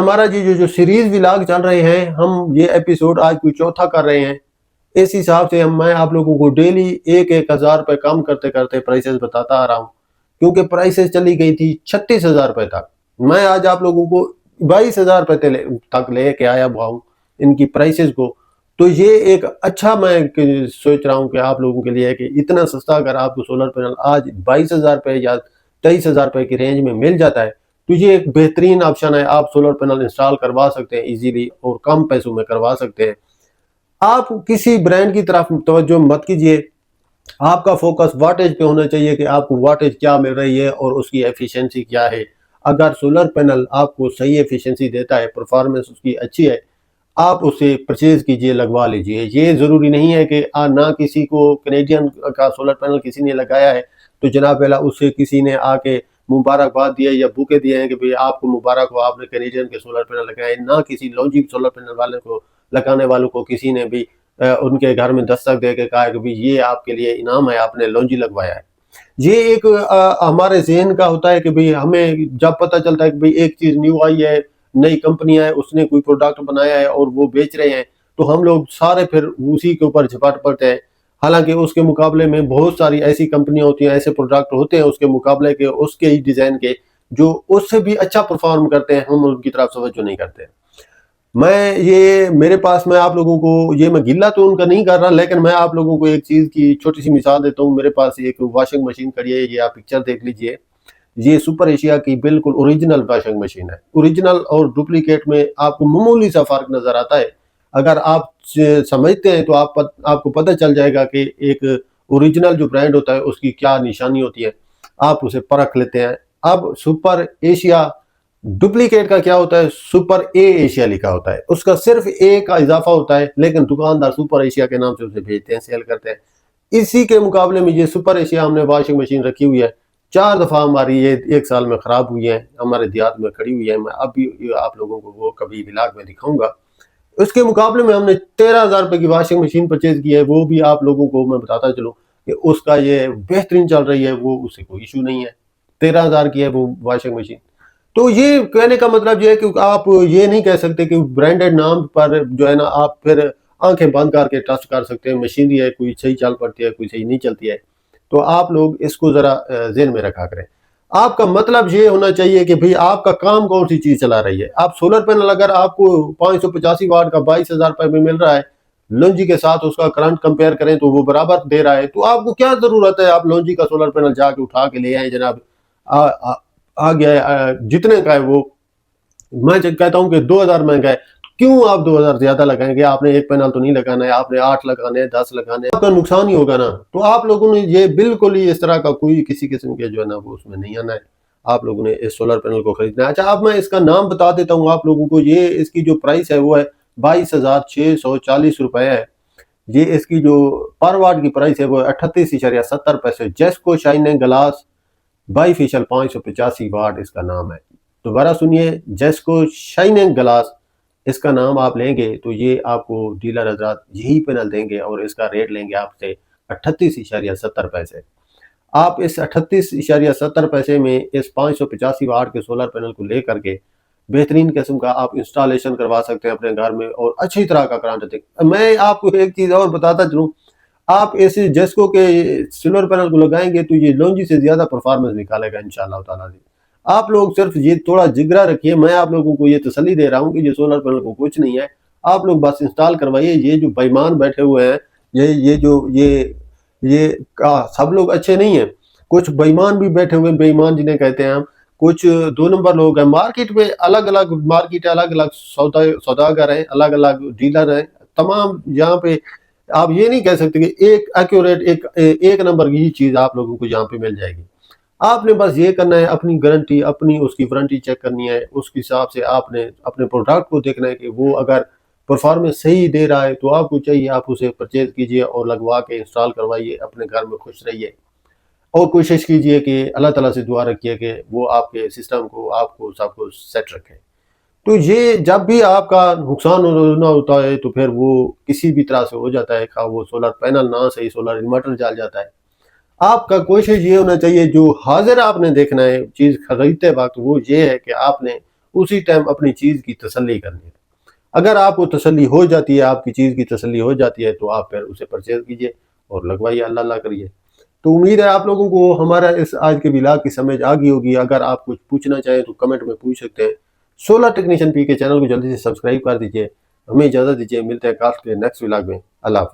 हमारा जी जो series vlog चल रहे हैं, हम ये एपिसोड आज कोई चौथा कर रहे हैं। इस हिसाब से मैं आप लोगों को डेली एक एक हजार रुपये कम करते करते प्राइसेस बताता आ रहा हूँ, क्योंकि प्राइसेस चली गई थी 36,000 रुपये तक। मैं आज आप लोगों को 22,000 रुपये तक लेके आया हुआ हूँ इनकी प्राइसेस को। तो ये एक अच्छा मैं सोच रहा हूँ कि आप लोगों के लिए है कि इतना सस्ता अगर आपको सोलर पैनल आज 22,000 रुपये या 23,000 रुपये की रेंज में मिल जाता है, तो ये एक बेहतरीन ऑप्शन है। आप सोलर पैनल इंस्टॉल करवा सकते हैं इजीली और कम पैसों में करवा सकते हैं। आप किसी ब्रांड की तरफ तवज्जो मत कीजिए, आपका फोकस वाटेज पे होना चाहिए कि आपको वाटेज क्या मिल रही है और उसकी एफिशिएंसी क्या है। अगर सोलर पैनल आपको सही एफिशिएंसी देता है, परफॉर्मेंस उसकी अच्छी है, आप उसे परचेज कीजिए, लगवा लीजिए। ये ज़रूरी नहीं है कि ना किसी को कनेडियन का सोलर पैनल किसी ने लगाया है तो जनाब पहला उससे किसी ने आके मुबारकबाद दिया या बुके दिए हैं कि भाई आपको मुबारक हो, आपने कनेडियन के सोलर पैनल लगाए। ना किसी लॉन्जी सोलर पैनल वाले को लगाने वालों को किसी ने भी उनके घर में दस्तक दे के कहा कि भाई ये आपके लिए इनाम है, आपने लॉन्जी लगवाया है। ये एक हमारे ज़हन का होता है कि भाई हमें जब पता चलता है कि भाई एक चीज़ न्यू आई है, नई कंपनी है, उसने कोई प्रोडक्ट बनाया है और वो बेच रहे हैं, तो हम लोग सारे फिर उसी के ऊपर झपट पड़ते हैं। हालांकि उसके मुकाबले में बहुत सारी ऐसी कंपनियां होती हैं, ऐसे प्रोडक्ट होते हैं उसके मुकाबले के, उसके ही डिज़ाइन के, जो उससे भी अच्छा परफॉर्म करते हैं, हम उनकी तरफ तवज्जो नहीं करते। मैं ये मेरे पास मैं आप लोगों को ये मैं गिल्ला तो उनका नहीं कर रहा, लेकिन मैं आप लोगों को एक चीज़ की छोटी सी मिसाल देता हूँ। मेरे पास एक वॉशिंग मशीन खड़ी है, ये आप पिक्चर देख लीजिए। ये सुपर एशिया की बिल्कुल ओरिजिनल वॉशिंग मशीन है। ओरिजिनल और डुप्लीकेट में आपको मामूली सा फ़र्क नज़र आता है। अगर आप समझते हैं तो आपको पता चल जाएगा कि एक ओरिजिनल जो ब्रांड होता है उसकी क्या निशानी होती है, आप उसे परख लेते हैं। अब सुपर एशिया डुप्लीकेट का क्या होता है, सुपर ए एशिया लिखा होता है, उसका सिर्फ ए का इजाफा होता है, लेकिन दुकानदार सुपर एशिया के नाम से उसे भेजते हैं, सेल करते हैं। इसी के मुकाबले में ये सुपर एशिया हमने वॉशिंग मशीन रखी हुई है, 4 दफ़ा हमारी ये 1 साल में ख़राब हुई है, हमारे देहात में खड़ी हुई है। मैं अभी आप लोगों को वो कभी व्लॉग में दिखाऊंगा। उसके मुकाबले में हमने 13,000 रुपये की वॉशिंग मशीन परचेज की है, वो भी आप लोगों को मैं बताता चलूँ कि उसका ये बेहतरीन चल रही है, वो उससे कोई इशू नहीं है। 13,000 की है वो वॉशिंग मशीन। तो ये कहने का मतलब ये है कि आप ये नहीं कह सकते कि ब्रांडेड नाम पर जो है ना आप फिर आंखें बंद करके ट्रस्ट कर सकते हैं। मशीनरी है, कोई सही चल पड़ती है, कोई सही नहीं चलती है। तो आप लोग इसको ज़रा ज़हन में रखा करें। आपका मतलब ये होना चाहिए कि भाई आपका काम कौन सी चीज़ चला रही है। आप सोलर पैनल अगर आपको 585 वाट का 22,000 रुपये में मिल रहा है, लॉन्जी के साथ उसका करंट कंपेयर करें तो वो बराबर दे रहा है, तो आपको क्या ज़रूरत है आप लॉन्जी का सोलर पैनल जाके उठा के ले आए जनाब। आ, आ, आ गया है जितने का है वो, मैं कहता हूं कि 2000 महंगा है। क्यों आप 2000 ज्यादा लगाएंगे? आपने एक पैनल तो नहीं लगाना है, आपने 8 लगाने हैं, 10 लगाने हैं, आपका नुकसान ही होगा ना। तो आप लोगों ने ये बिल्कुल ही इस तरह का कोई किसी किस्म के जो है ना वो उसमें नहीं आना है। आप लोगों ने इस सोलर पैनल को खरीदना है। अच्छा, अब मैं इसका नाम बता देता हूँ आप लोगों को। ये इसकी जो प्राइस है वो है 22,640 रुपए है। ये इसकी जो पर वाट की प्राइस है वो 38.70 पैसे। जेस्को शाइनिंग ग्लास बाईफिशियल 585 वाट इसका नाम है। दोबारा सुनिए, जेस्को शाइनिंग ग्लास इसका नाम आप लेंगे तो ये आपको डीलर हजरात यही पैनल देंगे और इसका रेट लेंगे आपसे 38.70 पैसे। आप इस 38.70 पैसे में इस 585 वाट के सोलर पैनल को लेकर के बेहतरीन किस्म का आप इंस्टॉलेशन करवा सकते हैं अपने घर में और अच्छी तरह का करंट दें। मैं आपको एक चीज़ और बताता चलूँ, आप ऐसे जेस्को के सोलर पैनल को लगाएंगे तो ये लॉन्जी से ज्यादा परफॉर्मेंस निकालेगा इंशाल्लाह ताला जी। आप लोग सिर्फ ये थोड़ा जिगरा रखिए, मैं आप लोगों को ये तसल्ली दे रहा हूँ कि ये सोलर पैनल को कुछ नहीं है। आप लोग बस इंस्टॉल करवाइए। ये जो बेईमान बैठे हुए हैं, ये जो ये का सब लोग अच्छे नहीं है, कुछ बेईमान भी बैठे हुए हैं, बेईमान जिन्हें कहते हैं हम। कुछ 2 नंबर लोग हैं मार्केट में, अलग अलग मार्केट है, अलग अलग सौदागर हैं, अलग अलग डीलर हैं तमाम। यहाँ पे आप ये नहीं कह सकते कि एक एक्यूरेट एक नंबर की चीज आप लोगों को यहाँ पे मिल जाएगी। आपने बस ये करना है, अपनी गारंटी, अपनी उसकी वारंटी चेक करनी है, उसके हिसाब से आपने अपने प्रोडक्ट को देखना है कि वो अगर परफॉर्मेंस सही दे रहा है तो आपको चाहिए आप उसे परचेज कीजिए और लगवा के इंस्टॉल करवाइए, अपने घर में खुश रहिए और कोशिश कीजिए कि अल्लाह ताला से दुआ रखिए कि वो आपके सिस्टम को, आपको सबको सेट रखे। तो ये जब भी आपका नुकसान होना होता है तो फिर वो किसी भी तरह से हो जाता है, खा वो सोलर पैनल ना सही, सोलर इन्वर्टर जल जाता है। आपका कोशिश ये होना चाहिए, जो हाजिर आपने देखना है चीज़ खरीदते वक्त, वो ये है कि आपने उसी टाइम अपनी चीज की तसल्ली करनी है। अगर आपको तसल्ली हो जाती है, आपकी चीज की तसल्ली हो जाती है, तो आप फिर उसे परचेज कीजिए और लगवाइए, अल्लाह अल्लाह करिए। तो उम्मीद है आप लोगों को हमारा इस आज के व्लॉग की समझ आ गई होगी। अगर आप कुछ पूछना चाहें तो कमेंट में पूछ सकते हैं। सोलर टेक्नीशियन पी के चैनल को जल्दी से सब्सक्राइब कर दीजिए। हमें इजाजत दीजिए, मिलते हैं कल के नेक्स्ट व्लॉग में। अल्लाह हाफ़िज़।